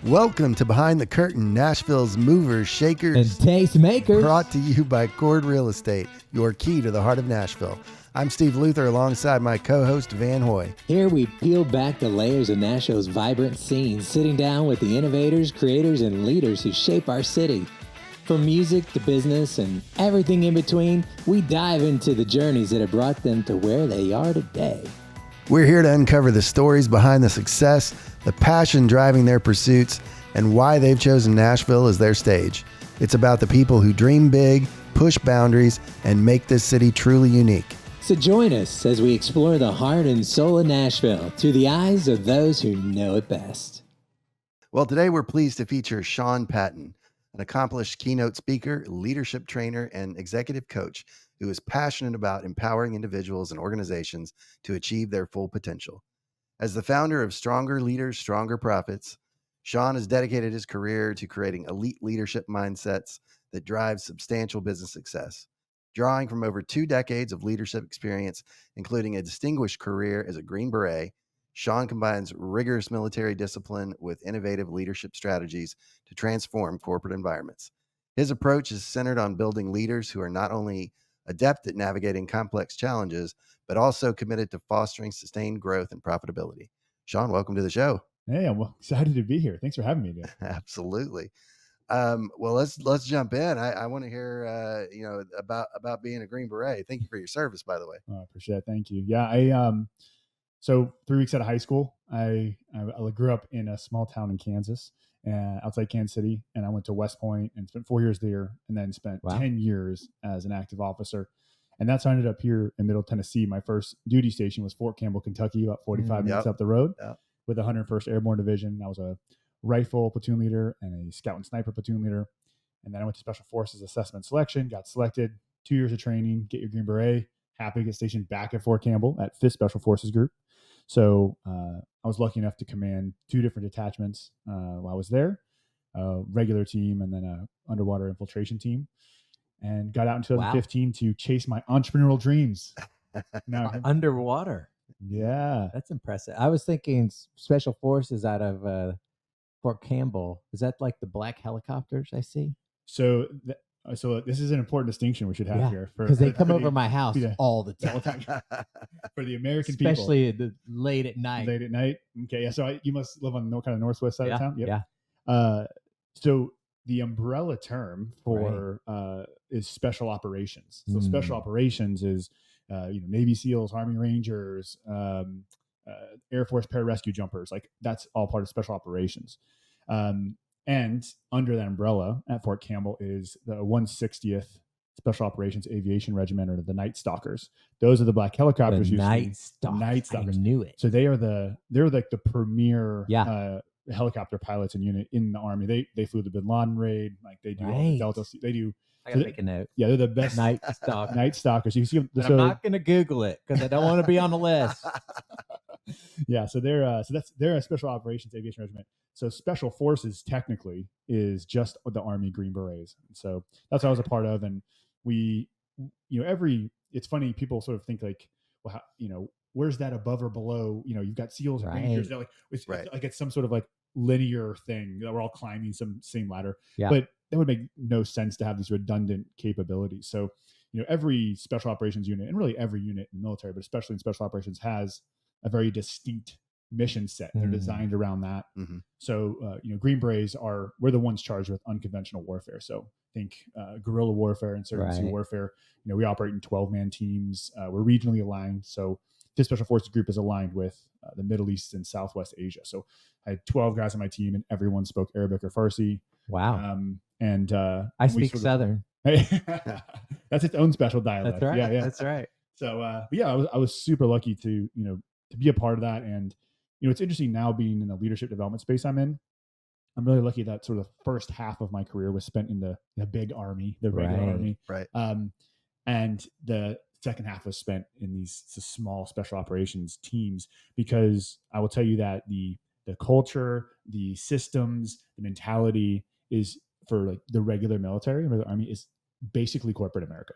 Welcome to Behind the Curtain, Nashville's movers, shakers, and tastemakers. Brought to you by Chord Real Estate, your key to the heart of Nashville. I'm Steve Luther alongside my co-host Van Hoy. Here we peel back the layers of Nashville's vibrant scene, sitting down with the innovators, creators, and leaders who shape our city. From music to business and everything in between, we dive into the journeys that have brought them to where they are today. We're here to uncover the stories behind the success, the passion driving their pursuits, and why they've chosen Nashville as their stage. It's about the people who dream big, push boundaries, and make this city truly unique. So join us as we explore the heart and soul of Nashville through the eyes of those who know it best. Well, today we're pleased to feature Sean Patton, an accomplished keynote speaker, leadership trainer, and executive coach who is passionate about empowering individuals and organizations to achieve their full potential. As the founder of Stronger Leaders, Stronger Profits, Sean has dedicated his career to creating elite leadership mindsets that drive substantial business success. Drawing from over 2 decades of leadership experience, including a distinguished career as a Green Beret, Sean combines rigorous military discipline with innovative leadership strategies to transform corporate environments. His approach is centered on building leaders who are not only adept at navigating complex challenges, but also committed to fostering sustained growth and profitability. Sean, welcome to the show. Hey, I'm excited to be here. Thanks for having me today. Absolutely. Well, let's jump in. I want to hear about being a Green Beret. Thank you for your service, by the way. I appreciate it. Thank you. Yeah, so 3 weeks out of high school, I grew up in a small town in Kansas, outside Kansas City, and I went to West Point and spent 4 years there, and then spent 10 years as an active officer. And that's how I ended up here in Middle Tennessee. My first duty station was Fort Campbell, Kentucky, about 45 minutes up the road, with the 101st Airborne Division. I was a rifle platoon leader and a scout and sniper platoon leader. And then I went to Special Forces Assessment Selection, got selected, 2 years of training, get your Green Beret, happy to get stationed back at Fort Campbell at 5th Special Forces Group. So I was lucky enough to command 2 different detachments while I was there, a regular team and then a underwater infiltration team, and got out in 2015 to chase my entrepreneurial dreams. Underwater. Yeah. That's impressive. I was thinking Special Forces out of Fort Campbell. Is that like the black helicopters I see? So this is an important distinction we should have here. Because they come over my house all the time. For the American Especially people. late at night. Late at night. Okay. Yeah. So you must live on the kind of northwest side of town. Yep. Yeah. So the umbrella term for is special operations. So special operations is Navy SEALs, Army Rangers, Air Force pararescue jumpers. Like that's all part of special operations. And under that umbrella at Fort Campbell is the 160th Special Operations Aviation Regiment, or the Night Stalkers. Those are the black helicopters. The Night Stalkers. I knew it. So they're like the premier helicopter pilots and unit in the Army. They flew the Bin Laden raid. Like they do all the Delta. They do. I gotta make a note. Yeah, they're the best Night Stalkers. Night Stalkers. You can see them. I'm not gonna Google it because I don't want to be on the list. Yeah, so they're a Special Operations Aviation Regiment. So Special Forces technically is just the Army Green Berets. So that's what I was a part of, and we, it's funny, people sort of think like, well, where's that above or below? You've got SEALs and Rangers. They're like, it's some sort of like linear thing that we're all climbing some same ladder. Yeah. But that would make no sense to have these redundant capabilities. So, every special operations unit, and really every unit in the military, but especially in special operations, has a very distinct mission set. They're designed around that. Mm-hmm. So, Green Berets we're the ones charged with unconventional warfare. So think guerrilla warfare, insurgency warfare. We operate in 12-man teams. We're regionally aligned. So this Special Forces Group is aligned with the Middle East and Southwest Asia. So I had 12 guys on my team, and everyone spoke Arabic or Farsi. Wow. I speak Southern. That's its own special dialect. That's right. Yeah. That's right. So I was super lucky to be a part of that. And it's interesting now being in the leadership development space I'm in. I'm really lucky that sort of the first half of my career was spent in the big Army, the regular Army. Right. And the second half was spent in these small special operations teams, because I will tell you that the culture, the systems, the mentality is for like the regular military or the Army is basically corporate America.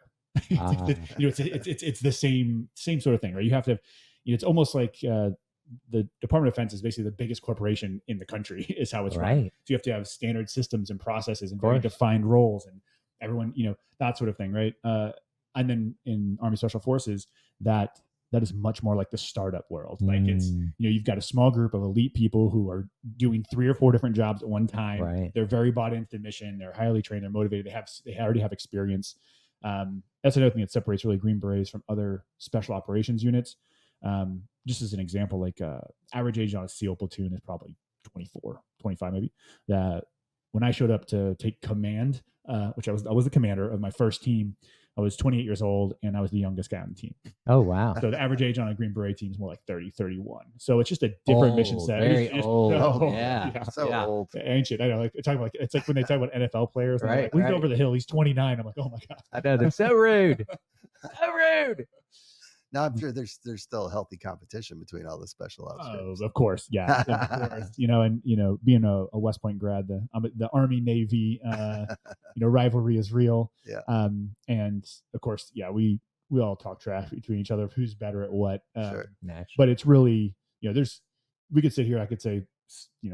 It's the same sort of thing, right? You have to, it's almost like the Department of Defense is basically the biggest corporation in the country is how it's run. Right. So you have to have standard systems and processes and Of very course. defined roles and everyone, that sort of thing. Right. And then in Army Special Forces, that is much more like the startup world. Like it's, you've got a small group of elite people who are doing 3 or 4 different jobs at one time. Right. They're very bought into the mission. They're highly trained. They're motivated. They already have experience. That's another thing that separates really Green Berets from other special operations units. Just as an example, like average age on a SEAL platoon is probably 24, 25 maybe. When I showed up to take command, which I was the commander of my first team, I was 28 years old and I was the youngest guy on the team. Oh, wow. So the average age on a Green Beret team is more like 30, 31. So it's just a different mission set. Very old. Old. Ancient. I know. Like it's like when they talk about NFL players. Right. Like, we go over the hill. He's 29. I'm like, oh my God. I know. They're so rude. So rude. Now I'm sure there's still healthy competition between all the special ops. Oh, of course, yeah, of course. Being a West Point grad, the Army Navy, rivalry is real. Yeah. And of course, yeah, we all talk trash between each other of who's better at what. Sure. But it's really, we could sit here. I could say,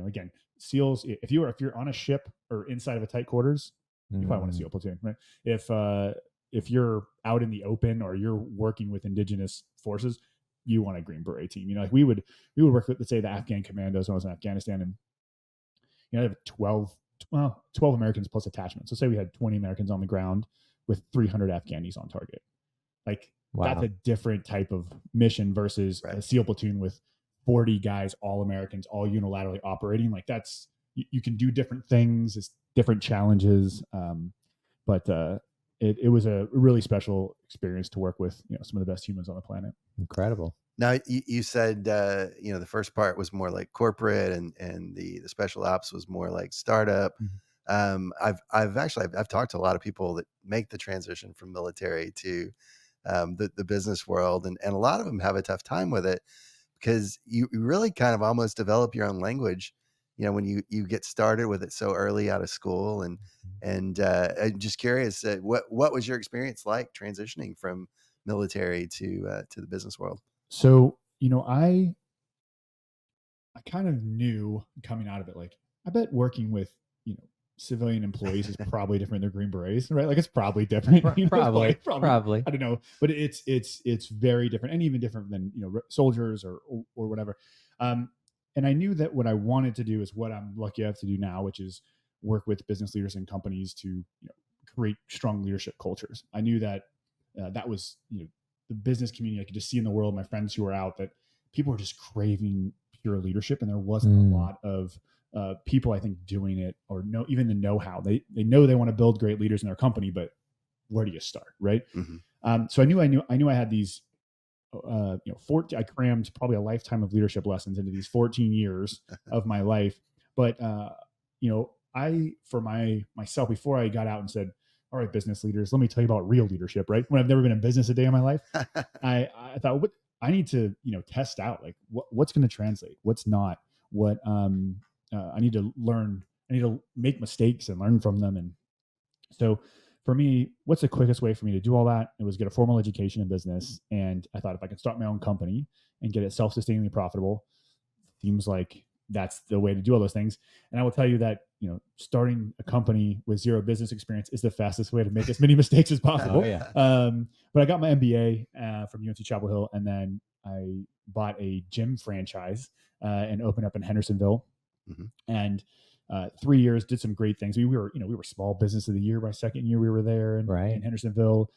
again, SEALs. If you're on a ship or inside of a tight quarters, you probably want a SEAL platoon, right? If you're out in the open or you're working with indigenous forces, you want a Green Beret team. Like we would work with, let's say, the Afghan commandos when I was in Afghanistan, and I have 12 Americans plus attachments. So say we had 20 Americans on the ground with 300 Afghanis on target. Like that's a different type of mission versus a SEAL platoon with 40 guys, all Americans, all unilaterally operating. Like that's, you can do different things. It's different challenges. But it was a really special experience to work with, some of the best humans on the planet. Incredible. Now you said, the first part was more like corporate and the special ops was more like startup. Mm-hmm. I've talked to a lot of people that make the transition from military to the business world. And a lot of them have a tough time with it because you really kind of almost develop your own language, when you get started with it so early out of school. And I'm just curious, what was your experience like transitioning from military to the business world? So, I kind of knew coming out of it, like, I bet working with, civilian employees is probably different than Green Berets, right? Like it's probably different. Probably. I don't know, but it's very different and even different than, soldiers or whatever. And I knew that what I wanted to do is what I'm lucky enough to do now, which is work with business leaders and companies to create strong leadership cultures. I knew that that was the business community I could just see in the world, my friends who were out, that people were just craving pure leadership, and there wasn't a lot of people, I think, doing it or even the know-how. They know they want to build great leaders in their company, but where do you start, right? Mm-hmm. So I knew I had these. 14, I crammed probably a lifetime of leadership lessons into these 14 years of my life. But, I, for myself, before I got out and said, all right, business leaders, let me tell you about real leadership, right? When I've never been in business a day in my life, I thought, what I need to, test out, like what's going to translate, what's not, what, I need to learn, I need to make mistakes and learn from them. And so for me, what's the quickest way for me to do all that? It was get a formal education in business. And I thought if I could start my own company and get it self-sustainingly profitable, seems like that's the way to do all those things. And I will tell you that, starting a company with zero business experience is the fastest way to make as many mistakes as possible. Oh, yeah. But I got my MBA from UNC Chapel Hill, and then I bought a gym franchise and opened up in Hendersonville. Mm-hmm. And 3 years, did some great things. We were small business of the year by second year we were there in Hendersonville,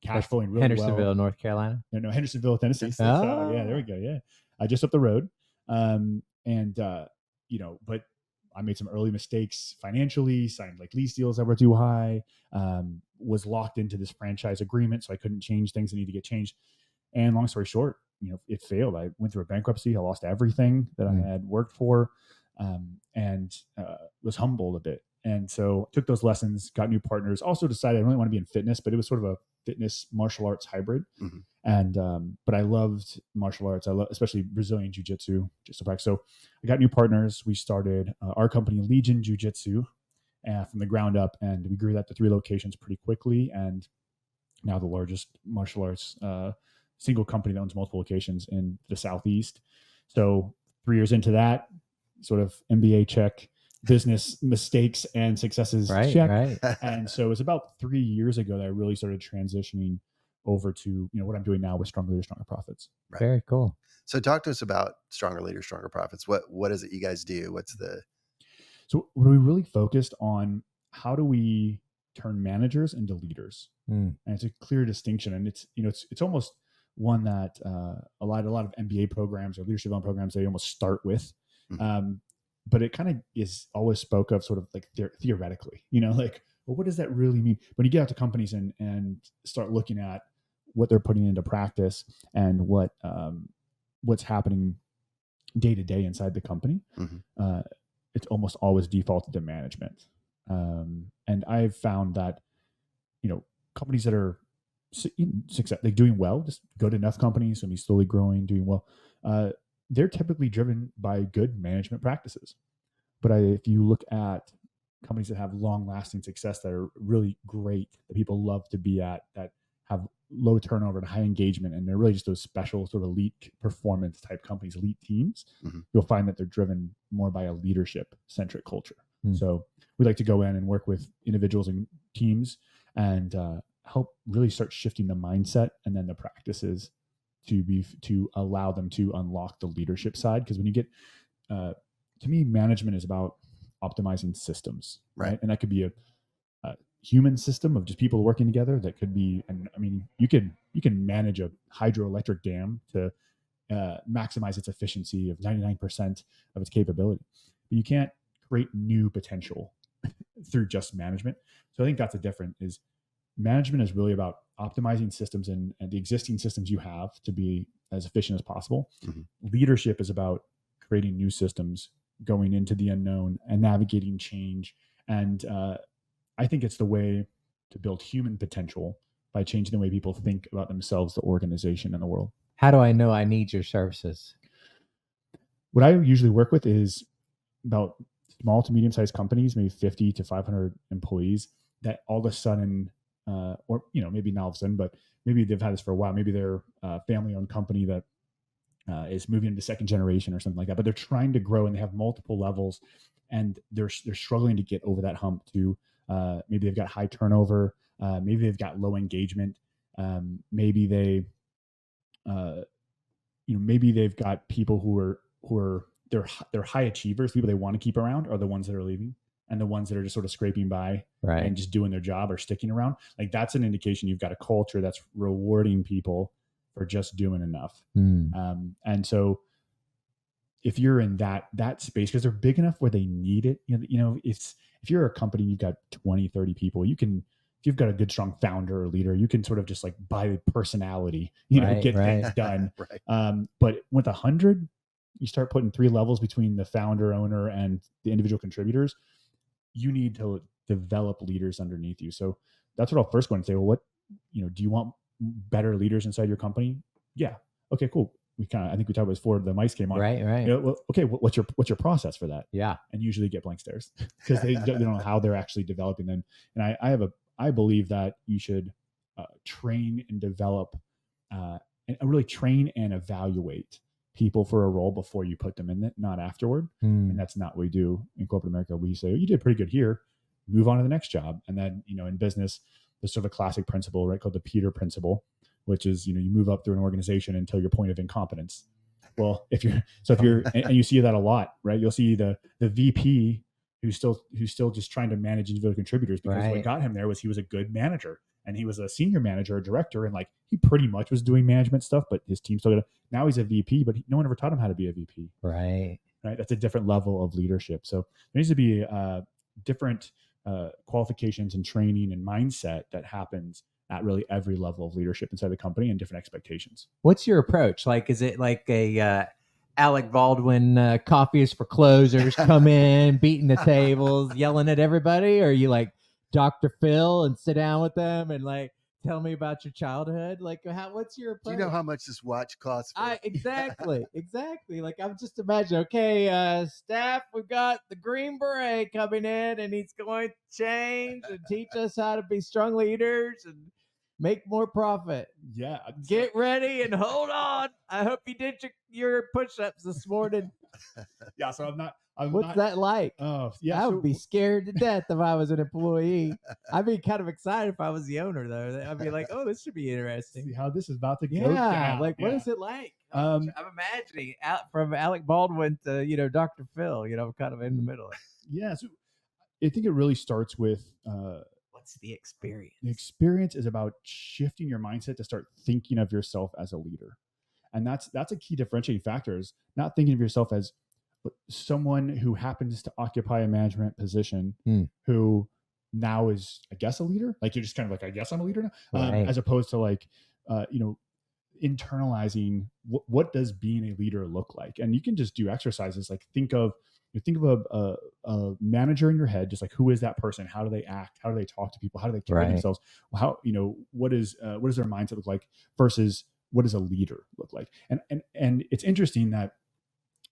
cash flowing really Hendersonville, well. North Carolina. No, Hendersonville, Tennessee. Oh. Yeah, there we go. Yeah, just up the road. But I made some early mistakes financially, signed like lease deals that were too high, was locked into this franchise agreement, so I couldn't change things that need to get changed. And long story short, it failed. I went through a bankruptcy. I lost everything that I had worked for. And was humbled a bit. And so took those lessons, got new partners, also decided I really want to be in fitness, but it was sort of a fitness martial arts hybrid. Mm-hmm. And, but I loved martial arts. I love, especially Brazilian jiu-jitsu, So I got new partners. We started our company, Legion Jiu-Jitsu, from the ground up, and we grew that to 3 locations pretty quickly. And now the largest martial arts, single company that owns multiple locations in the Southeast. So 3 years into that, sort of MBA check, business mistakes and successes check. Right. And so it's about 3 years ago that I really started transitioning over to what I'm doing now with Stronger Leaders, Stronger Profits. Right. Very cool. So talk to us about Stronger Leaders, Stronger Profits. What is it you guys do? So we really focused on how do we turn managers into leaders, and it's a clear distinction. And it's almost one that a lot of MBA programs or leadership development programs, they almost start with. But it kind of is always spoke of sort of like theoretically, like, well, what does that really mean? When you get out to companies and start looking at what they're putting into practice and what's happening day to day inside the company, it's almost always defaulted to management. And I've found that, companies that are they're doing well, just good enough companies, and slowly growing, doing well, they're typically driven by good management practices. But if you look at companies that have long-lasting success, that are really great, that people love to be at, that have low turnover and high engagement, and they're really just those special sort of elite performance type companies, elite teams, you'll find that they're driven more by a leadership-centric culture. So we like to go in and work with individuals and teams and help really start shifting the mindset and then the practices to allow them to unlock the leadership side. Because when you get, to me, management is about optimizing systems, right? And that could be a human system of just people working together. That could be, and I mean, you can manage a hydroelectric dam to maximize its efficiency of 99% of its capability, but you can't create new potential through just management. So I think that's a difference. Is management is really about optimizing systems and the existing systems you have to be as efficient as possible. Leadership is about creating new systems, going into the unknown and navigating change. And I think it's the way to build human potential by changing the way people think about themselves, the organization, and the world. How do I know I need your services? What I usually work with is about small to medium-sized companies, maybe 50 to 500 employees, that all of a sudden, or maybe not all of a sudden, but maybe they've had this for a while. Maybe they're a family-owned company that is moving into second generation or something like that, but they're trying to grow and they have multiple levels, and they're struggling to get over that hump to maybe they've got high turnover, maybe they've got low engagement, maybe maybe they've got people who are they're high achievers. People they want to keep around are the ones that are leaving, and the ones that are just sort of scraping by and just doing their job are sticking around. Like, that's an indication you've got a culture that's rewarding people for just doing enough. And so if you're in that space, because they're big enough where they need it, if you're a company, you've got 20, 30 people, if you've got a good, strong founder or leader, you can sort of just like by personality, get things done. But with 100, you start putting 3 levels between the founder, owner, and the individual contributors. You need to develop leaders underneath you. So that's what I'll first go and say, well, do you want better leaders inside your company? Yeah. Okay, cool. I think we talked about this before the mice came on. Right. Okay. What's your process for that? Yeah. And usually get blank stares because they don't know how they're actually developing them. And I believe that you should train and develop and really train and evaluate people for a role before you put them in it, not afterward. And that's not what we do in corporate America. We say, you did pretty good here, move on to the next job. And then, in business, there's sort of a classic principle, right, called the Peter principle, which is, you move up through an organization until your point of incompetence. Well, if you're and you see that a lot, right? You'll see the VP who's still just trying to manage individual contributors, because what got him there was he was a good manager, and he was a senior manager or director, and like he pretty much was doing management stuff, but his team still now he's a VP, but no one ever taught him how to be a VP. Right. That's a different level of leadership. So there needs to be different qualifications and training and mindset that happens at really every level of leadership inside the company, and different expectations. What's your approach? Like, is it like a Alec Baldwin coffee is for closers, come in, beating the tables, yelling at everybody? Or are you like Dr. Phil and sit down with them and like, tell me about your childhood? Like, what's your approach? Do you know how much this watch costs? Exactly. Like, I'm just imagining, okay, staff, we've got the Green Beret coming in, and he's going to change and teach us how to be strong leaders. And make more profit. Yeah. Get ready and hold on. I hope you did your push-ups this morning. Yeah. So What's that like? Oh, yeah. I So would be scared to death if I was an employee. I'd be kind of excited if I was the owner, though. I'd be like, "Oh, this should be interesting." see how this is about to go Yeah, down. like what Yeah. is it like? Um, I'm imagining out from Alec Baldwin to Dr. Phil. I'm kind of in the middle. Yeah. So I think it really starts with What's the experience? the experience is about shifting your mindset to start thinking of yourself as a leader. And that's a key differentiating factor, is not thinking of yourself as someone who happens to occupy a management position who now is, I guess, a leader. Like you're just kind of like, I guess I'm a leader now, Right. as opposed to like, internalizing what does being a leader look like. And you can just do exercises like think of a manager in your head, just like, who is that person? How do they act? How do they talk to people? How do they carry Right. themselves? How, what does their mindset look like versus what does a leader look like? And it's interesting that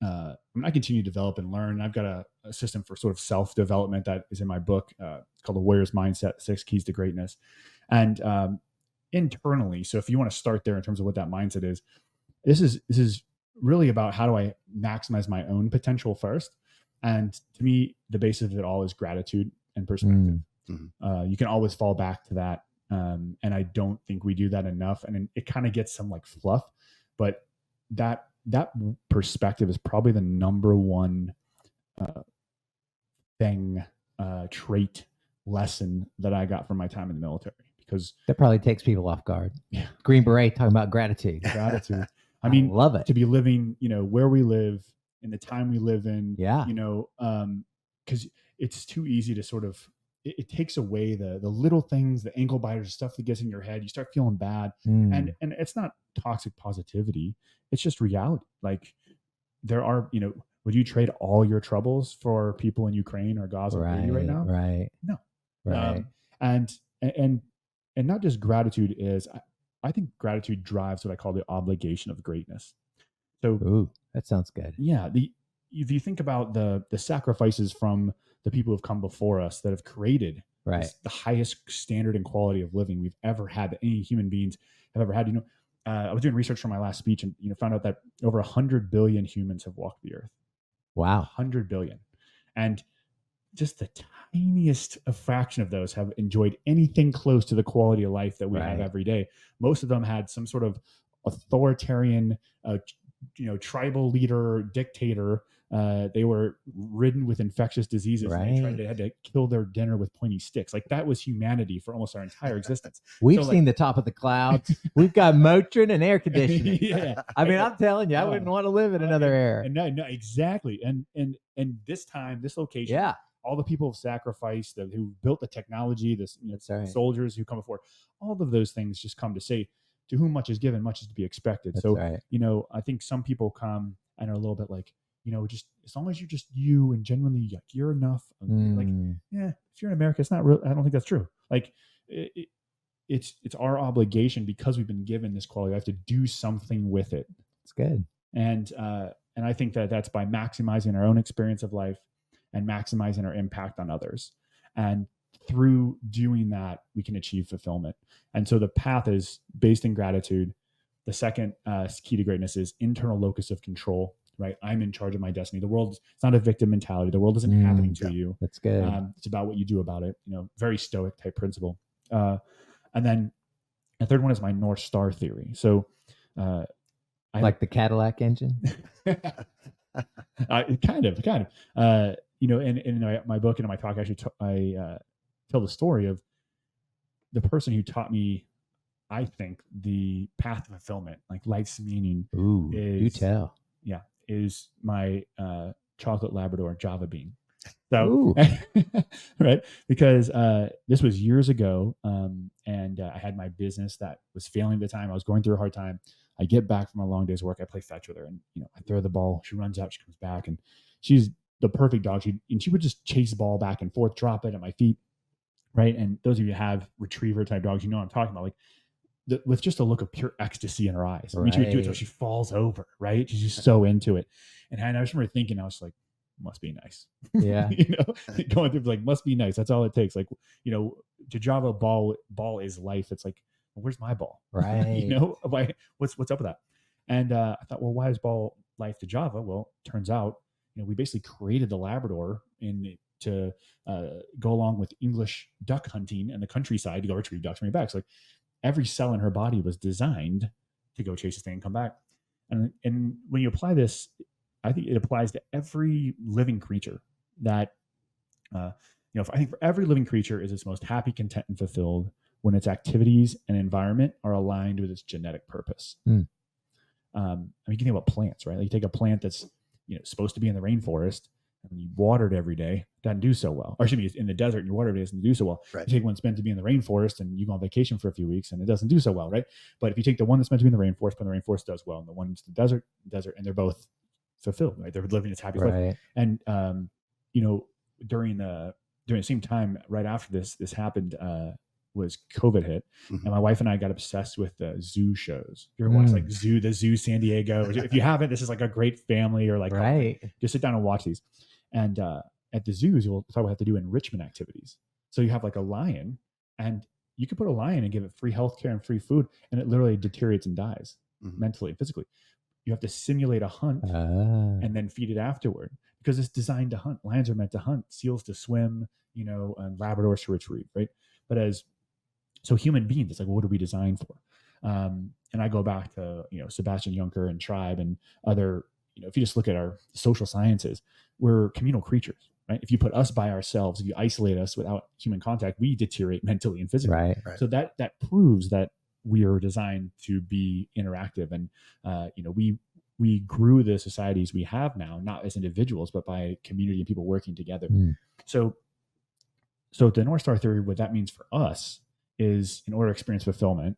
I continue to develop and learn. I've got a system for sort of self-development that is in my book. It's called The Warrior's Mindset, 6 Keys to Greatness. And internally, so if you want to start there in terms of what that mindset is, this is really about how do I maximize my own potential first. And to me, the basis of it all is gratitude and perspective. You can always fall back to that. And I don't think we do that enough. And it kind of gets some like fluff, but that perspective is probably the number one trait, lesson that I got from my time in the military, because that probably takes people off guard. Yeah. Green Beret talking about gratitude. I mean, love it to be living, where we live in the time we live in. Yeah. Because it's too easy to sort of, it takes away the little things, the ankle biters, stuff that gets in your head. You start feeling bad, and it's not toxic positivity. It's just reality. Like there are, would you trade all your troubles for people in Ukraine or Gaza or Haiti right now? Right. No. Right. And not just gratitude is, I think gratitude drives what I call the obligation of greatness. So, ooh, that sounds good. Yeah. If you think about the sacrifices from the people who have come before us that have created the highest standard and quality of living we've ever had, that any human beings have ever had. I was doing research for my last speech and found out that over 100 billion humans have walked the earth. Wow. 100 billion. And just the tiniest fraction of those have enjoyed anything close to the quality of life that we have every day. Most of them had some sort of authoritarian, tribal leader, dictator. They were ridden with infectious diseases. And they had to kill their dinner with pointy sticks. Like that was humanity for almost our entire existence. We've seen the top of the clouds. We've got Motrin and air conditioning. Yeah. I mean, I'm telling you, I wouldn't want to live in another era. And no, exactly. And this time, this location, all the people have sacrificed, who built the technology, soldiers who come before, all of those things just come to say, to whom much is given, much is to be expected. I think some people come and are a little bit like, just as long as you're just you and genuinely like you're enough. Like, yeah, if you're in America, it's not real. I don't think that's true. Like it's our obligation, because we've been given this quality life, to do something with it. It's good. And I think that's by maximizing our own experience of life and maximizing our impact on others. And through doing that, we can achieve fulfillment. And so the path is based in gratitude. The second key to greatness is internal locus of control, right? I'm in charge of my destiny. The world, it's not a victim mentality. The world isn't happening to you. That's good. It's about what you do about it. Very stoic type principle. And then the third one is my North Star theory. So like the Cadillac engine? Kind of. In my book and in my talk, actually, I tell the story of the person who taught me, I think, the path to fulfillment, like life's meaning. Ooh, do tell. Yeah, is my chocolate Labrador Java bean. So, right, because this was years ago, and I had my business that was failing at the time. I was going through a hard time. I get back from a long day's work. I play fetch with her, and I throw the ball. She runs out. She comes back, and she's the perfect dog. She would just chase the ball back and forth, drop it at my feet, right? And those of you who have retriever type dogs, what I'm talking about, like with just a look of pure ecstasy in her eyes. I mean, she would do it until she falls over, right? She's just so into it. And I just remember thinking, I was like, must be nice. Yeah. Going through like, must be nice. That's all it takes. Like, to Java ball is life. It's like well, where's my ball? Right. Why? What's up with that? And I thought, well, why is ball life to Java? Well, turns out, we basically created the Labrador to go along with English duck hunting in the countryside to go retrieve ducks from your back. So like every cell in her body was designed to go chase a thing and come back. And when you apply this, I think it applies to every living creature that, I think for every living creature is its most happy, content, and fulfilled when its activities and environment are aligned with its genetic purpose. Mm. You can think about plants, right? Like you take a plant that's supposed to be in the rainforest and you water it every day, doesn't do so well. Or excuse me, it's in the desert and you water it, doesn't do so well. Right. You take one that's meant to be in the rainforest and you go on vacation for a few weeks and it doesn't do so well, right? But if you take the one that's meant to be in the rainforest, but the rainforest does well, and the one that's the desert, and they're both fulfilled, right? They're living its happy life. And during the same time, right after this happened, was COVID hit, and my wife and I got obsessed with the zoo shows. You ever watch like the Zoo San Diego? If you haven't, this is like a great family or like just sit down and watch these. And at the zoos, you'll probably have to do enrichment activities. So you have like a lion, and you could put a lion and give it free healthcare and free food, and it literally deteriorates and dies mentally and physically. You have to simulate a hunt and then feed it afterward because it's designed to hunt. Lions are meant to hunt, seals to swim, and Labradors to retrieve, right? But so human beings, it's like, well, what are we designed for? And I go back to, Sebastian Juncker and Tribe and other, if you just look at our social sciences, we're communal creatures, right? If you put us by ourselves, if you isolate us without human contact, we deteriorate mentally and physically. Right. So that proves that we are designed to be interactive. And, we grew the societies we have now, not as individuals, but by community and people working together. So the North Star theory, what that means for us is, in order to experience fulfillment,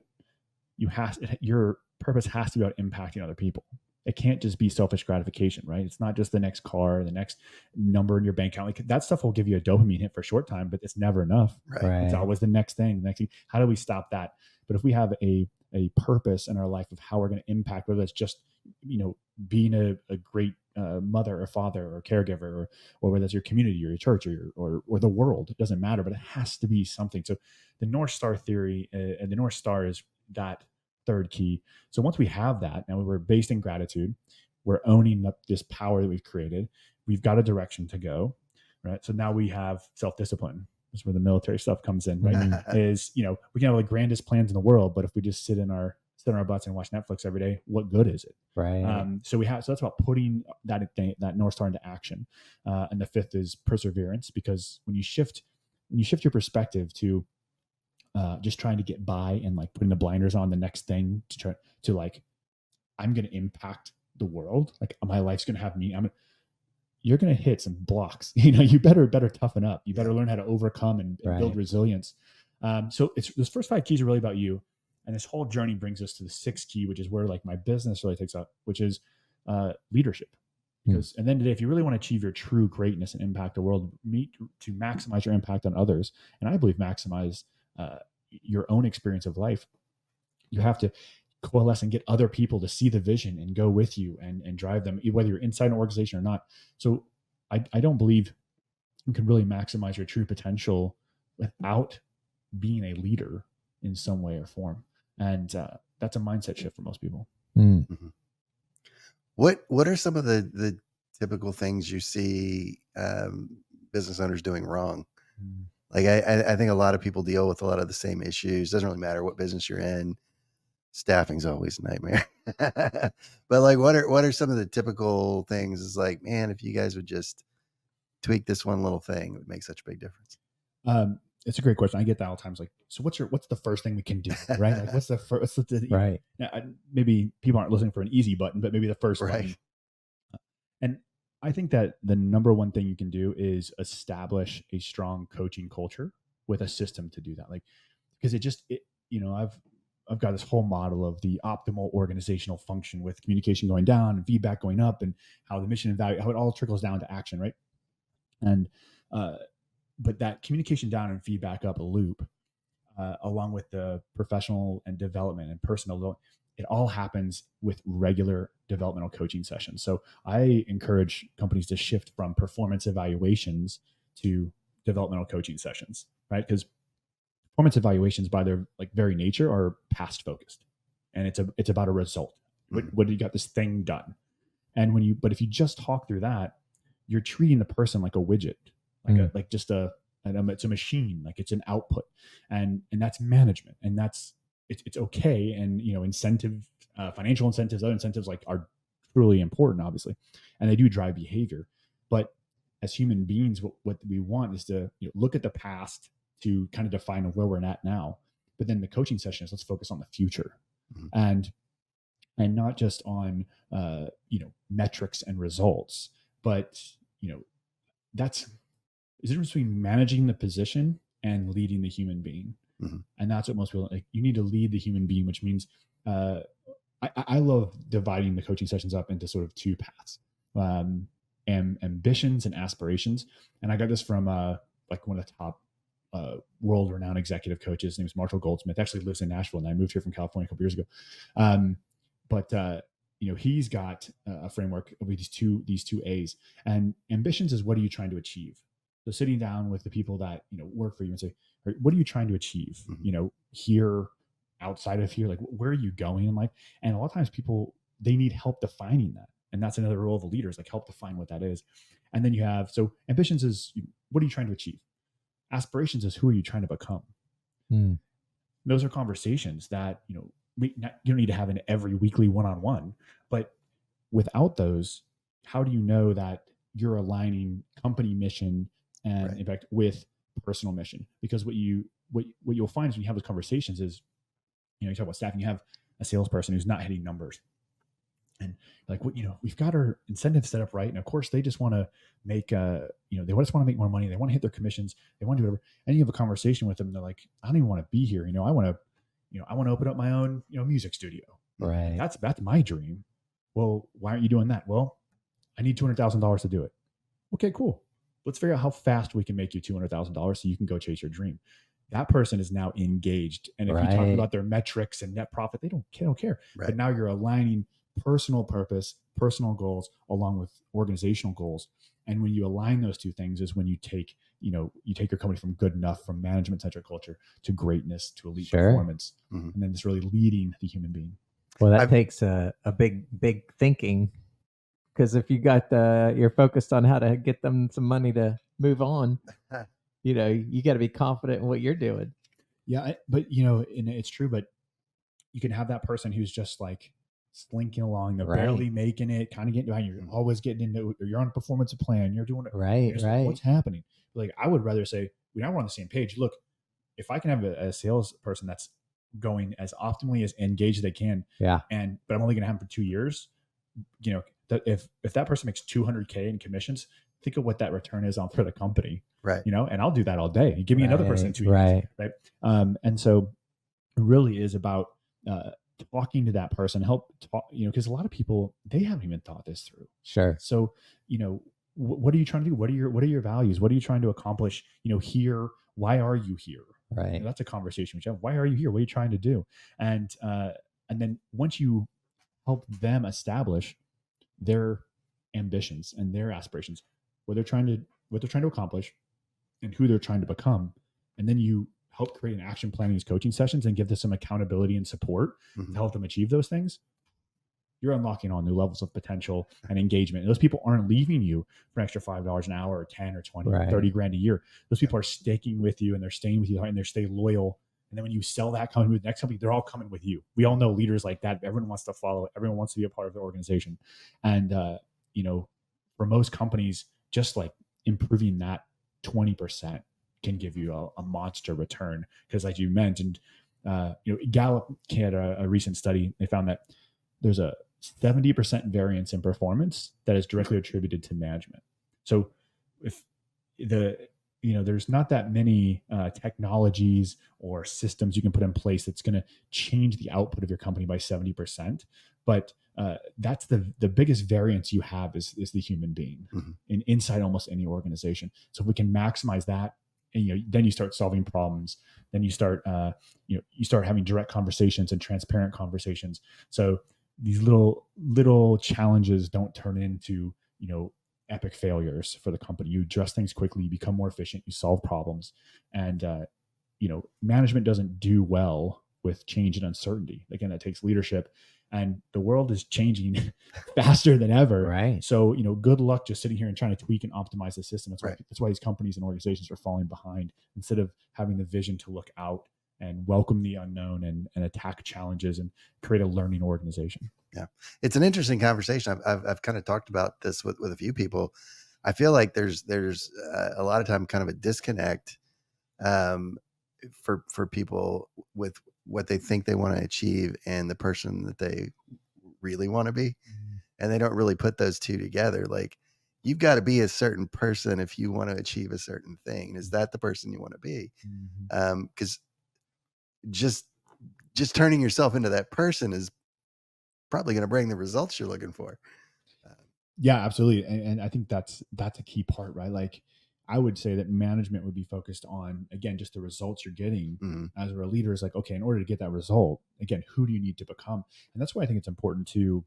your purpose has to be about impacting other people. It can't just be selfish gratification, right? It's not just the next car, the next number in your bank account. Like that stuff will give you a dopamine hit for a short time, but it's never enough. Right. It's always the next thing. How do we stop that? But if we have a purpose in our life of how we're going to impact, whether it's just, being a great mother or father or caregiver, or whether it's your community or your church or the world, it doesn't matter, but it has to be something. So the North Star theory, and the North Star is that third key. So once we have that, now we're based in gratitude, we're owning up this power that we've created. We've got a direction to go, right? So now we have self-discipline. That's where the military stuff comes in, right? Is, we can have the grandest plans in the world, but if we just sit in our butts and watch Netflix every day, what good is it? Right. So that's about putting that North Star into action. And the fifth is perseverance, because when you shift your perspective to just trying to get by and like putting the blinders on the next thing to try to like, I'm going to impact the world. Like my life's going to have me. You're going to hit some blocks. You better toughen up. You better learn how to overcome and build resilience. So those first 5 keys are really about you. And this whole journey brings us to the 6th key, which is where like my business really takes up, which is leadership. Because at the end of the day, if you really want to achieve your true greatness and impact the world, to maximize your impact on others, and I believe maximize your own experience of life, you have to coalesce and get other people to see the vision and go with you and drive them, whether you're inside an organization or not. So I don't believe you can really maximize your true potential without being a leader in some way or form. And that's a mindset shift for most people. What are some of the typical things you see business owners doing wrong? Like I think a lot of people deal with a lot of the same issues. Doesn't really matter what business you're in. Staffing's always a nightmare. But like, what are some of the typical things? It's like, man, if you guys would just tweak this one little thing, it would make such a big difference. It's a great question. I get that all the times. Like, so what's the first thing we can do? Right? Like, what's the first? Right. Now, maybe people aren't listening for an easy button, but maybe the first button. And I think that the number one thing you can do is establish a strong coaching culture with a system to do that. Like, because I've got this whole model of the optimal organizational function with communication going down and feedback going up, and how the mission and value, how it all trickles down to action, right? And but that communication down and feedback up a loop, along with the professional and development and personal development, it all happens with regular developmental coaching sessions. So I encourage companies to shift from performance evaluations to developmental coaching sessions, right? Because performance evaluations by their like very nature are past focused, and it's about a result. What you got this thing done, and but if you just talk through that, you're treating the person like a widget, like it's a machine, like it's an output, and that's management, and it's okay, and incentive, financial incentives, other incentives like are truly important, obviously, and they do drive behavior, but as human beings, what we want is to look at the past to kind of define where we're at now. But then the coaching session is let's focus on the future, and not just on metrics and results, but that's the difference between managing the position and leading the human being. And that's what most people like. You need to lead the human being, which means I love dividing the coaching sessions up into sort of two paths. Ambitions and aspirations. And I got this from like one of the top world-renowned executive coaches. His name is Marshall Goldsmith. Actually lives in Nashville, and I moved here from California a couple years ago. But he's got a framework of these two A's. And ambitions is what are you trying to achieve? So sitting down with the people that work for you and say, what are you trying to achieve? Here, outside of here, like where are you going in life? And a lot of times people, they need help defining that. And that's another role of a leader, is like help define what that is. And then you have, so ambitions is what are you trying to achieve? Aspirations is who are you trying to become? Those are conversations that, you don't need to have in every weekly one-on-one, but without those, how do you know that you're aligning company mission and impact with personal mission? Because what you'll find is when you have those conversations is, you talk about staffing, you have a salesperson who's not hitting numbers. And like, we've got our incentives set up right. And of course they just want to make, they just want to make more money. They want to hit their commissions. They want to do whatever. And you have a conversation with them. And they're like, I don't even want to be here. I want to open up my own, music studio. Right. That's my dream. Well, why aren't you doing that? Well, I need $200,000 to do it. Okay, cool. Let's figure out how fast we can make you $200,000 so you can go chase your dream. That person is now engaged. And if you talk about their metrics and net profit, they don't care. Right. But now you're aligning personal purpose, personal goals, along with organizational goals. And when you align those two things is when you take your company from good enough, from management-centric culture to greatness, to elite performance. And then it's really leading the human being. Well, that takes a big thinking, because if you got you're focused on how to get them some money to move on, you got to be confident in what you're doing. Yeah, but and it's true. But you can have that person who's just like slinking along, they're barely making it, kind of getting behind. You're always getting into, you're on a performance plan, you're doing it right. Like, what's happening? Like, I would rather say we're on the same page. Look, if I can have a salesperson that's going as optimally as engaged as they can, but I'm only going to have them for 2 years, that if that person makes $200K in commissions, think of what that return is on for the company, right? And I'll do that all day. Give me another person in 2 years, right? And so it really is about talking to that person, help talk, because a lot of people, they haven't even thought this through. Sure. So, what are you trying to do? What are your values? What are you trying to accomplish? Here, why are you here? Right. That's a conversation we have. Why are you here? What are you trying to do? And then once you help them establish their ambitions and their aspirations, what they're trying to accomplish and who they're trying to become, and then you help create an action plan in these coaching sessions and give them some accountability and support to help them achieve those things, you're unlocking all new levels of potential and engagement. And those people aren't leaving you for an extra $5 an hour or 10 or 20 or 30 grand a year. Those people are sticking with you, and they're staying with you, and they stay loyal. And then when you sell that company with the next company, they're all coming with you. We all know leaders like that. Everyone wants to follow it. Everyone wants to be a part of the organization. And, for most companies, just like improving that 20% can give you a monster return. Because like you mentioned, Gallup had a recent study. They found that there's a 70% variance in performance that is directly attributed to management. So if there's not that many technologies or systems you can put in place that's going to change the output of your company by 70%. But that's the biggest variance you have is the human being inside almost any organization. So if we can maximize that, and then you start solving problems. Then you start you start having direct conversations and transparent conversations. So these little challenges don't turn into epic failures for the company. You address things quickly, you become more efficient, you solve problems, and management doesn't do well with change and uncertainty. Again, that takes leadership, and the world is changing faster than ever. Right. So, good luck just sitting here and trying to tweak and optimize the system. That's why, Right. that's why these companies and organizations are falling behind, instead of having the vision to look out and welcome the unknown and attack challenges and create a learning organization. Yeah. It's an interesting conversation. I've kind of talked about this with a few people. I feel like there's a lot of time kind of a disconnect for people with what they think they want to achieve and the person that they really want to be. And they don't really put those two together. Like, you've got to be a certain person if you want to achieve a certain thing. Is that the person you want to be? Because just turning yourself into that person is probably going to bring the results you're looking for. Yeah, absolutely. And I think that's a key part, right? Like, I would say that management would be focused on, again, just the results you're getting. As a leader is like, okay, in order to get that result, again, who do you need to become? And that's why I think it's important to,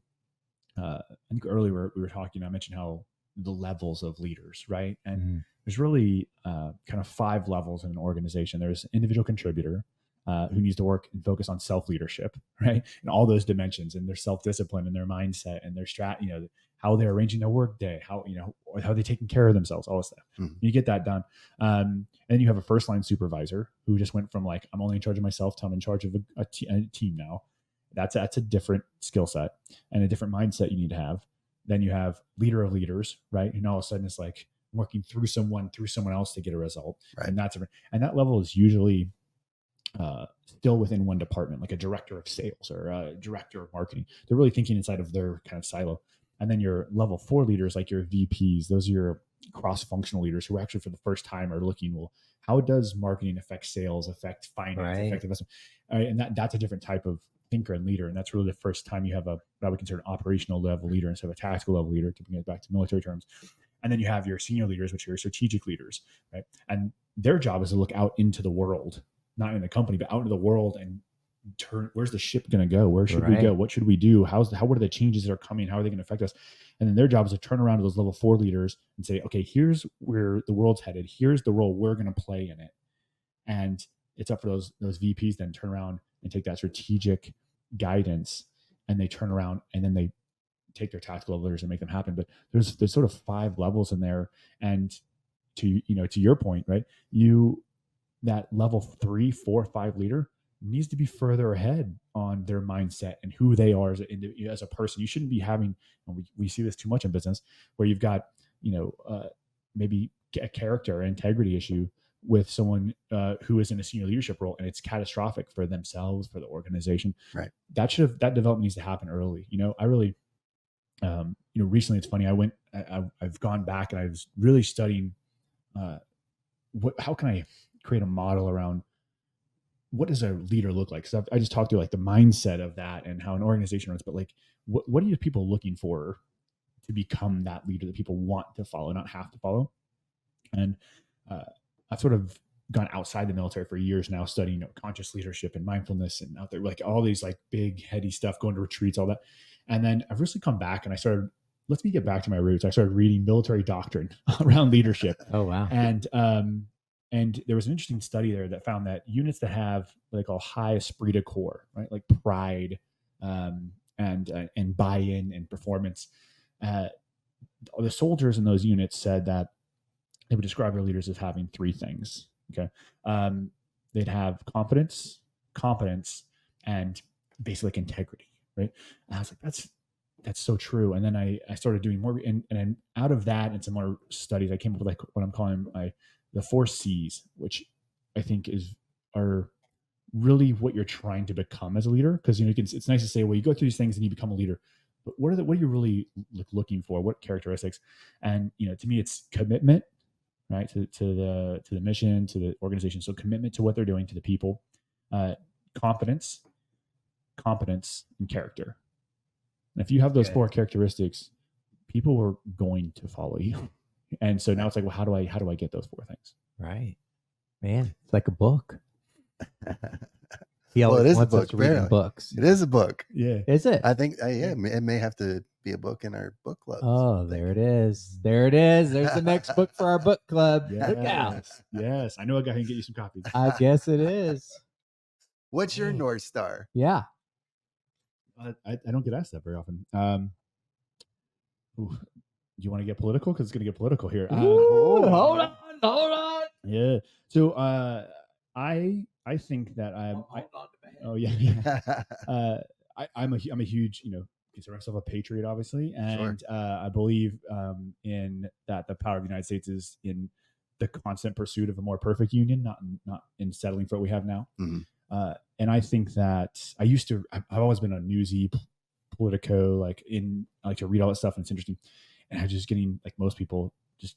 I think earlier we were talking, I mentioned how the levels of leaders, right? And there's really kind of 5 levels in an organization. There's individual contributor, who needs to work and focus on self-leadership, right? And all those dimensions, and their self-discipline and their mindset and their how they're arranging their work day, how they're taking care of themselves, all this stuff. You get that done. And then you have a first line supervisor who just went from like, I'm only in charge of myself to I'm in charge of a team now. That's a different skill set and a different mindset you need to have. Then you have leader of leaders, right? And all of a sudden it's like working through someone else to get a result. Right. And that's different. And that level is usually still within one department, like a director of sales or a director of marketing. They're really thinking inside of their kind of silo. And then your level 4 leaders, like your VPs, those are your cross-functional leaders who actually for the first time are looking, well, how does marketing affect sales, affect finance, affect investment? And that's a different type of thinker and leader. And that's really the first time you have what I would consider an operational level leader instead of a tactical level leader, to bring it back to military terms. And then you have your senior leaders, which are your strategic leaders, right? And their job is to look out into the world, not in the company, but out into the world and where's the ship going to go? Where should we go? What should we do? What are the changes that are coming? How are they going to affect us? And then their job is to turn around to those level 4 leaders and say, okay, here's where the world's headed. Here's the role we're going to play in it. And it's up for those VPs then turn around and take that strategic guidance, and they turn around and then they take their tactical leaders and make them happen. But there's sort of 5 levels in there. And to your point, right? That level 3, 4, 5 leader needs to be further ahead on their mindset and who they are as a person. You shouldn't be having, and we see this too much in business, where you've got, maybe a character or integrity issue with someone who is in a senior leadership role, and it's catastrophic for themselves, for the organization. Right. That development needs to happen early. I really, recently it's funny. I've gone back and I was really studying how can I create a model around what does a leader look like? Because I just talked through like the mindset of that and how an organization runs, but like what are people looking for to become that leader that people want to follow, not have to follow? And I've sort of gone outside the military for years now, studying conscious leadership and mindfulness, and out there like all these like big heady stuff, going to retreats, all that. And then I've recently come back and I started, let me get back to my roots. I started reading military doctrine around leadership. Oh, wow. And there was an interesting study there that found that units that have what they call high esprit de corps, right, like pride and buy-in and performance, the soldiers in those units said that they would describe their leaders as having 3 things. Okay, they'd have confidence, competence, and basically like integrity, right? And I was like, that's so true. And then I started doing more, and then out of that and some more studies, I came up with like what I'm calling the 4 C's, which I think are really what you're trying to become as a leader. Because it's nice to say, well, you go through these things and you become a leader, but what are you really looking for? What characteristics? And to me, it's commitment, right, to the mission, to the organization. So commitment to what they're doing, to the people, confidence, competence, and character. And if you have those 4 characteristics, people are going to follow you. And so now it's like, well, how do I get those 4 things? Right. Man, it's like a book. He Well, always it is a wants us book, reading barely. books. It is a book. Yeah. Is it? I think, it may have to be a book in our book club. Oh, there it is. There it is. There's the next book for our book club. Look out. Yes. I know a guy who can get you some copies. I guess it is. What's your North Star? Yeah. I don't get asked that very often. Do you want to get political? Because it's going to get political here. Hold on. Yeah. So I think that oh yeah. I'm a huge, consider myself a patriot, obviously, and I believe in that the power of the United States is in the constant pursuit of a more perfect union, not in settling for what we have now. Mm-hmm. And I think that I've always been a newsy Politico, I like to read all that stuff, and it's interesting. And I'm just getting, like most people, just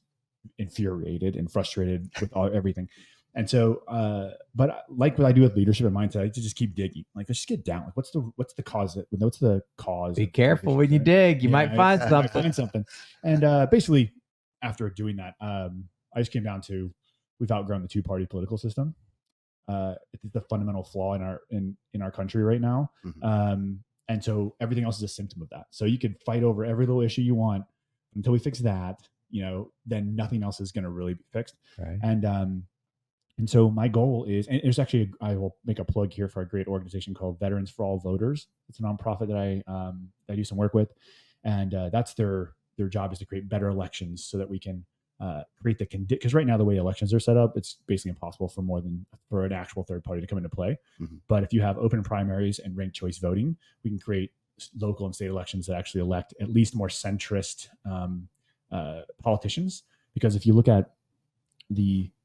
infuriated and frustrated with everything. And so, but like what I do with leadership and mindset, I like to just keep digging. Like, let's just get down. Like, what's the cause? What's the cause? Be careful when you dig. You might find something. And basically, after doing that, I just came down to we've outgrown the two-party political system. It's the fundamental flaw in our country right now. Mm-hmm. And so everything else is a symptom of that. So you can fight over every little issue you want until we fix that, then nothing else is going to really be fixed. Right. And so my goal is, and there's actually, I will make a plug here for a great organization called Veterans for All Voters. It's a nonprofit that I do some work with. And that's their job is to create better elections so that we can create the condition. Because right now, the way elections are set up, it's basically impossible for an actual third party to come into play. Mm-hmm. But if you have open primaries and ranked choice voting, we can create local and state elections that actually elect at least more centrist politicians. Because if you look at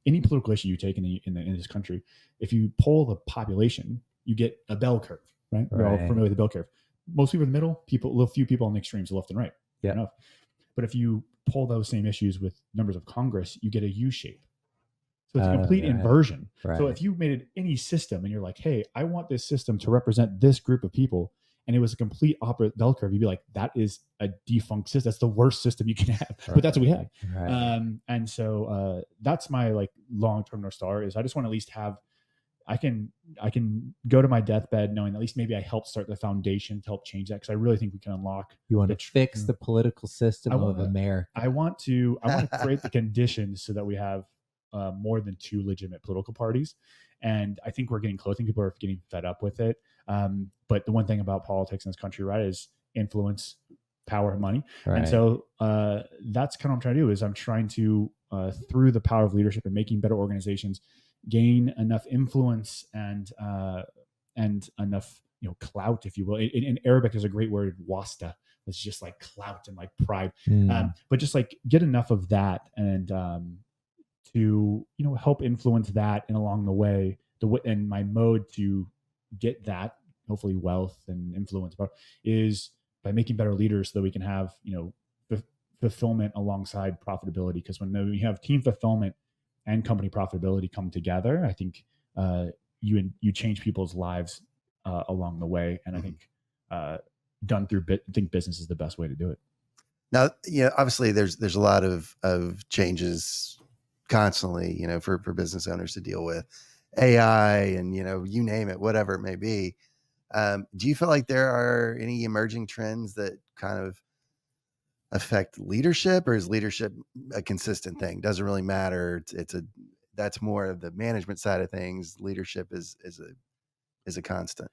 any political issue you take in this country, if you poll the population, you get a bell curve, right? We're all familiar with the bell curve. Most people in the middle, a few people on the extremes, left and right. Yeah. Enough. But if you pull those same issues with members of Congress, you get a U shape. So it's a complete inversion. Right. So if you made it any system and you're like, hey, I want this system to represent this group of people, and it was a complete opposite bell curve, you'd be like, that is a defunct system. That's the worst system you can have. Right. But that's what we have. Right. And so that's my long-term North Star is I just want to at least have, I can go to my deathbed knowing at least maybe I helped start the foundation to help change that, because I really think we can unlock. You want to fix the political system of America. I want to create the conditions so that we have more than two legitimate political parties. And I think we're getting close. I think people are getting fed up with it. But the one thing about politics in this country, right, is influence, power, and money. Right. And so that's kind of what I'm trying to do is I'm trying to, through the power of leadership and making better organizations, gain enough influence and enough, clout, if you will. In Arabic, there's a great word, wasta. It's just like clout and like pride. But just get enough of that and to help influence that, and along the way, and my mode to get that, hopefully wealth and influence, is by making better leaders so that we can have fulfillment alongside profitability. Because when we have team fulfillment and company profitability come together, I think you change people's lives along the way. And I think done through I think business is the best way to do it. Now, obviously there's a lot of changes constantly, for business owners to deal with, AI and, you name it, whatever it may be. Do you feel like there are any emerging trends that kind of affect leadership, or is leadership a consistent thing? Doesn't really matter. That's more of the management side of things. Leadership is a constant.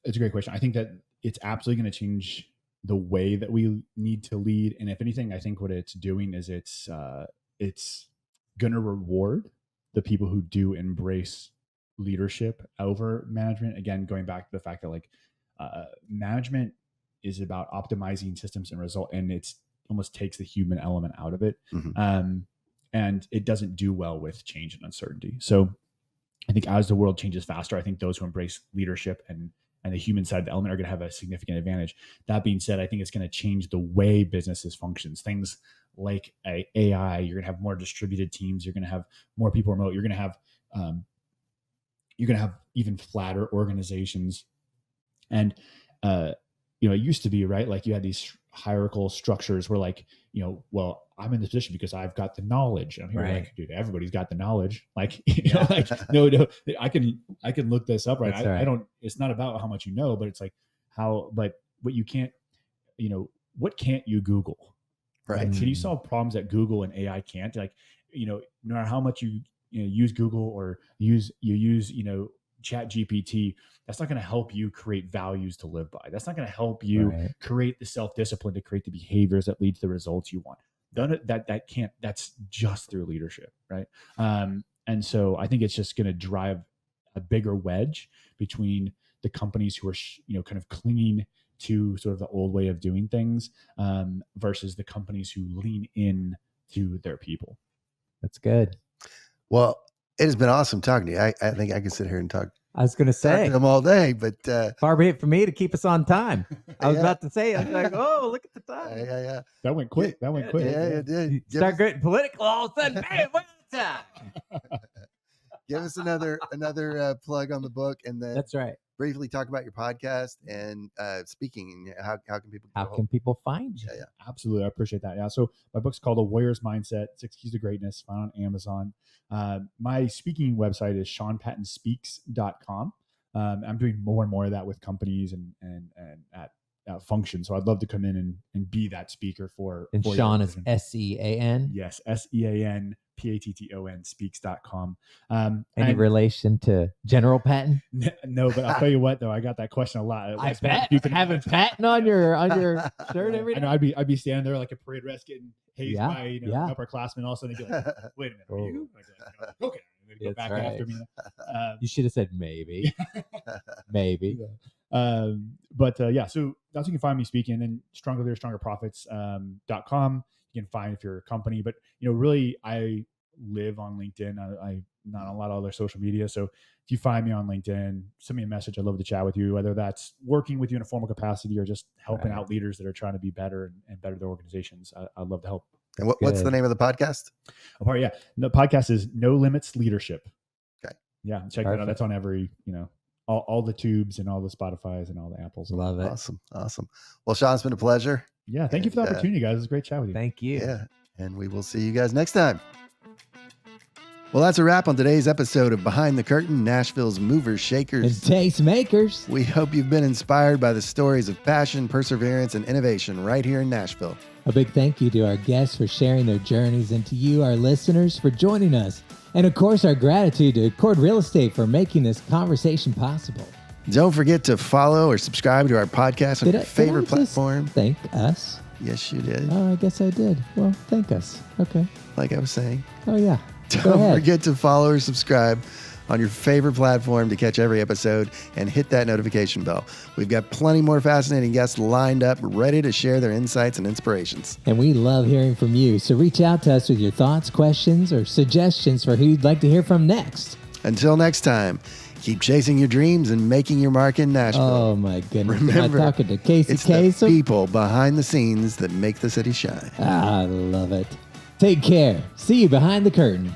It's a great question. I think that it's absolutely going to change the way that we need to lead. And if anything, I think what it's doing is it's going to reward the people who do embrace leadership over management. Again, going back to the fact that management is about optimizing systems and result, and it's almost takes the human element out of it. Mm-hmm. And it doesn't do well with change and uncertainty. So I think as the world changes faster, I think those who embrace leadership and the human side of the element are going to have a significant advantage. That being said, I think it's going to change the way businesses functions. Things like AI, you're going to have more distributed teams. You're going to have more people remote. You're going to have even flatter organizations. And it used to be, right, like you had these hierarchical structures where like, well, I'm in this position because I've got the knowledge. And I'm here Right. like, dude, everybody's got the knowledge. Like, like, no, I can look this up. Right. That's right. I don't, it's not about how much you know, but it's like but what you can't, what can't you Google? Right. Like, can you solve problems that Google and AI can't? Like, no matter how much you use Google or use Chat GPT, that's not going to help you create values to live by. That's not going to help you create the self-discipline to create the behaviors that lead to the results you want. That can't, that's just through leadership. Right. And so I think it's just going to drive a bigger wedge between the companies who are, kind of clinging to sort of the old way of doing things versus the companies who lean in to their people. That's good. Well, it has been awesome talking to you. I think I can sit here and talk I was going to say to them all day, but far be it for me to keep us on time. I was about to say, I was like, oh, look at the time. Yeah. That went quick. Yeah, it did. Start getting political all of a sudden. Hey, what's the time? Give us another plug on the book, and then that's right. Briefly talk about your podcast and speaking. How can people find you? Yeah. Absolutely. I appreciate that. Yeah. So my book's called A Warrior's Mindset, 6 Keys to Greatness, found on Amazon. My speaking website is seanpattonspeaks.com. I'm doing more and more of that with companies and at functions. So I'd love to come in and be that speaker for. And Sean is SEAN. Yes. SEAN. Patton speaks.com. Any relation to General Patton? No, but I'll tell you what though, I got that question a lot. I bet you can have a Patton on your shirt every day. I know I'd be standing there like a parade dress getting hazed by upperclassmen. All of a sudden they'd be like, "Wait a minute, are you?" Like, okay, and they'd go back after me. You should have said maybe, maybe. But so that's where you can find me speaking. And Stronger Leaders, Stronger Profits.com. You can find if you're a company, but really I live on LinkedIn. I not on a lot of other social media. So if you find me on LinkedIn, send me a message. I'd love to chat with you, whether that's working with you in a formal capacity or just helping out leaders that are trying to be better and better their organizations. I'd love to help. And what's the name of the podcast? The podcast is No Limits Leadership. Okay. Yeah. Check that out. That's on every, all the tubes and all the Spotify's and all the Apples. Love it. Awesome. Well, Sean, it's been a pleasure. Yeah. Thank you for the opportunity, guys. It was a great chat with you. Thank you. Yeah. And we will see you guys next time. Well, that's a wrap on today's episode of Behind the Curtain, Nashville's movers, shakers, and tastemakers. We hope you've been inspired by the stories of passion, perseverance, and innovation right here in Nashville. A big thank you to our guests for sharing their journeys and to you, our listeners, for joining us. And of course, our gratitude to Chord Real Estate for making this conversation possible. Don't forget to follow or subscribe to our podcast on your favorite platform. Thank us. Yes, you did. Oh, I guess I did. Well, thank us. Okay. Like I was saying. Oh, yeah. Don't forget to follow or subscribe on your favorite platform to catch every episode and hit that notification bell. We've got plenty more fascinating guests lined up, ready to share their insights and inspirations. And we love hearing from you. So reach out to us with your thoughts, questions, or suggestions for who you'd like to hear from next. Until next time, keep chasing your dreams and making your mark in Nashville. Oh, my goodness. Remember, I'm talking to Casey it's Kasem. the people behind the scenes that make the city shine. I love it. Take care. See you behind the curtain.